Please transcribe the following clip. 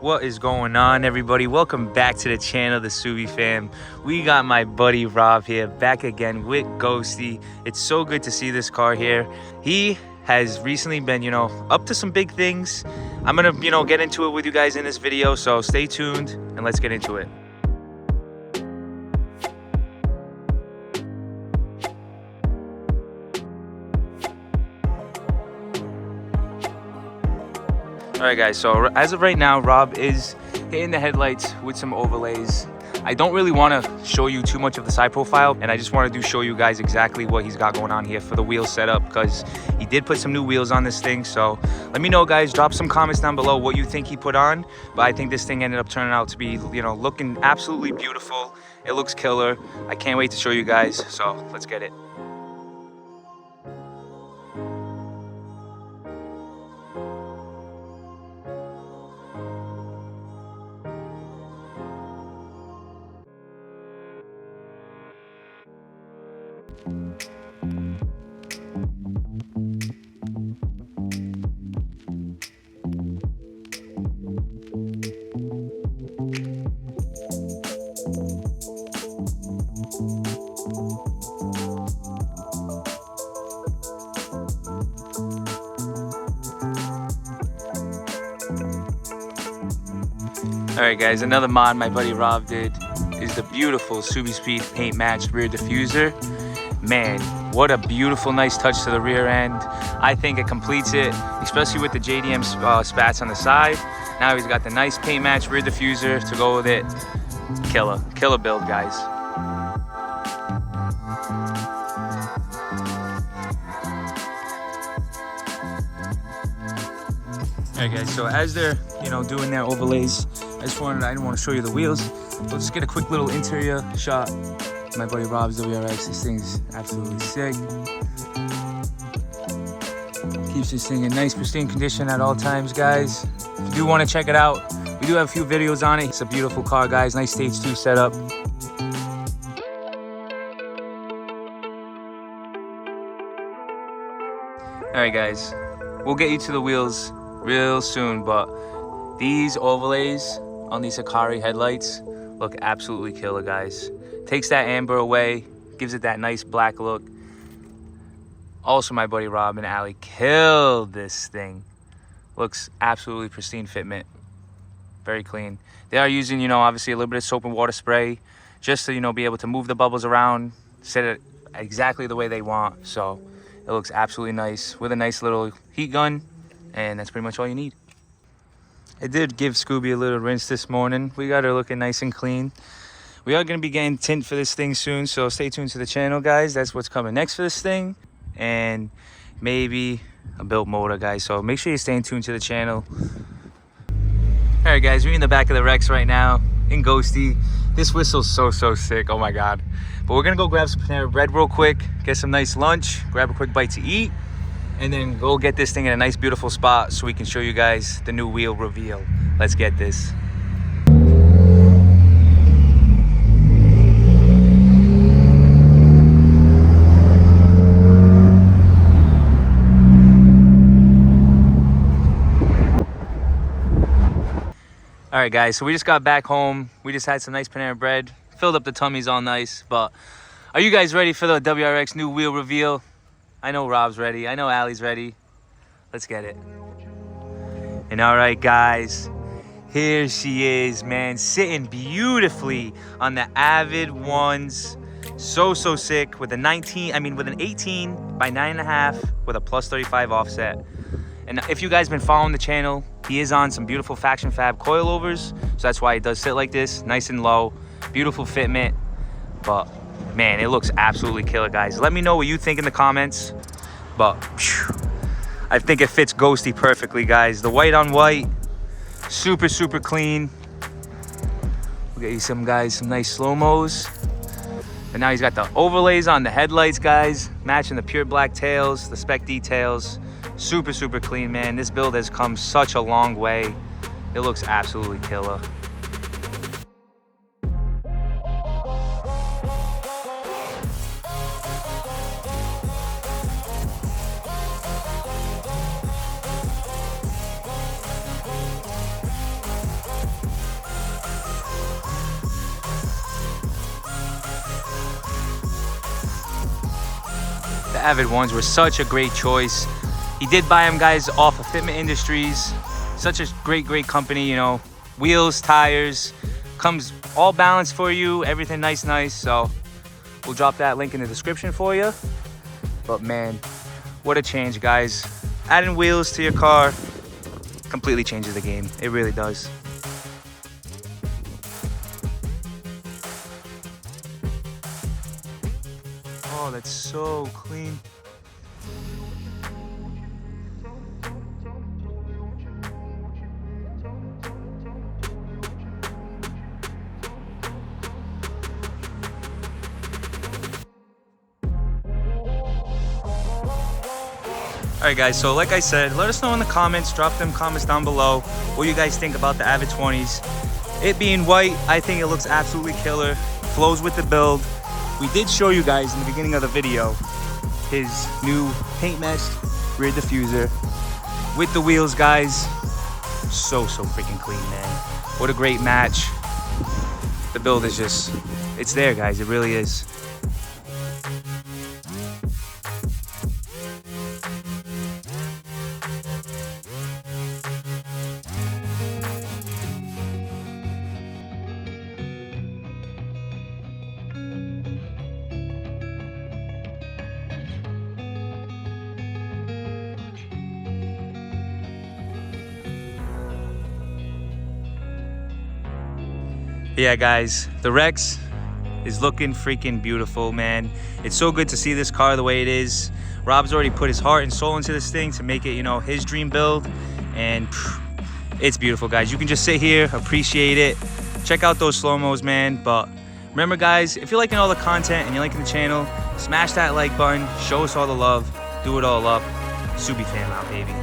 What is going on, everybody? Welcome back to the channel, the Subi fam. We got my buddy Rob here back again with Ghosty. It's so good to see this car here. He has recently been, up to some big things. I'm gonna, get into it with you guys in this video, so stay tuned and let's get into it. Alright guys, so as of right now, Rob is hitting the headlights with some overlays. I don't really want to show you too much of the side profile, and I just want to show you guys exactly what he's got going on here for the wheel setup, because he did put some new wheels on this thing. So let me know, guys, drop some comments down below what you think he put on. But I think this thing ended up turning out to be, looking absolutely beautiful. It looks killer. I can't wait to show you guys, so let's get it. Alright guys, another mod my buddy Rob did is the beautiful Subi Speed paint matched rear diffuser. Man, what a beautiful, nice touch to the rear end. I think it completes it, especially with the JDM spats on the side. Now he's got the nice paint matched rear diffuser to go with it. Killer build, guys. Alright guys, so as they're doing their overlays, I didn't want to show you the wheels. We'll just get a quick little interior shot. My buddy Rob's WRX. This thing's absolutely sick. Keeps this thing in nice pristine condition at all times, guys. If you do want to check it out, we do have a few videos on it. It's a beautiful car, guys. Nice stage 2 setup. Alright guys, we'll get you to the wheels real soon, but these overlays on these Hikari headlights look absolutely killer, guys. Takes that amber away, gives it that nice black look. Also, my buddy Rob and Ali killed this thing. Looks absolutely pristine fitment. Very clean. They are using, obviously a little bit of soap and water spray just to, be able to move the bubbles around, set it exactly the way they want. So it looks absolutely nice with a nice little heat gun, and that's pretty much all you need. I did give Scooby a little rinse this morning. We got her looking nice and clean. We are going to be getting tint for this thing soon, so stay tuned to the channel, guys. That's what's coming next for this thing. And maybe a built motor, guys. So make sure you're staying tuned to the channel. All right, guys, we're in the back of the Rex right now in Ghosty. This whistle's so sick. Oh, my God. But we're going to go grab some Panera Bread real quick, get some nice lunch, grab a quick bite to eat, and then go get this thing in a nice, beautiful spot so we can show you guys the new wheel reveal. Let's get this. All right, guys, so we just got back home. We just had some nice Panera Bread, filled up the tummies all nice. But are you guys ready for the WRX new wheel reveal? I know Rob's ready. I know Allie's ready. Let's get it. And all right, guys, here she is, man, sitting beautifully on the Avid ones. So sick with an 18 by 9.5 with a plus 35 offset. And if you guys been following the channel, he is on some beautiful Faction Fab coilovers, so that's why it does sit like this, nice and low, beautiful fitment. But man, it looks absolutely killer, guys. Let me know what you think in the comments. But phew, I think it fits Ghosty perfectly, guys. The white on white, super clean. We'll get you some nice slow-mos. And now he's got the overlays on the headlights, guys, matching the pure black tails, the spec details. Super clean, man. This build has come such a long way. It looks absolutely killer. the Avid ones were such a great choice. He did buy them, guys, off of Fitment Industries. Such a great company, you know. Wheels, tires, comes all balanced for you, everything nice. So we'll drop that link in the description for you. But man, what a change, guys. Adding wheels to your car completely changes the game. It really does. Oh, that's so clean. Alright guys, so like I said, let us know in the comments, drop them comments down below what you guys think about the Avid 20s. It being white, I think it looks absolutely killer, flows with the build. We did show you guys in the beginning of the video his new paint mesh rear diffuser with the wheels, guys. So freaking clean, man. What a great match. The build is just, it's there, guys, it really is. Yeah guys, the WRX is looking freaking beautiful, man. It's so good to see this car the way it is. Rob's already put his heart and soul into this thing to make it, you know, his dream build, and it's beautiful, guys. You can just sit here, appreciate it, check out those slow-mos, man. But remember, guys, if you're liking all the content and you're liking the channel, smash that like button, show us all the love, do it all up. Subi fam out, baby.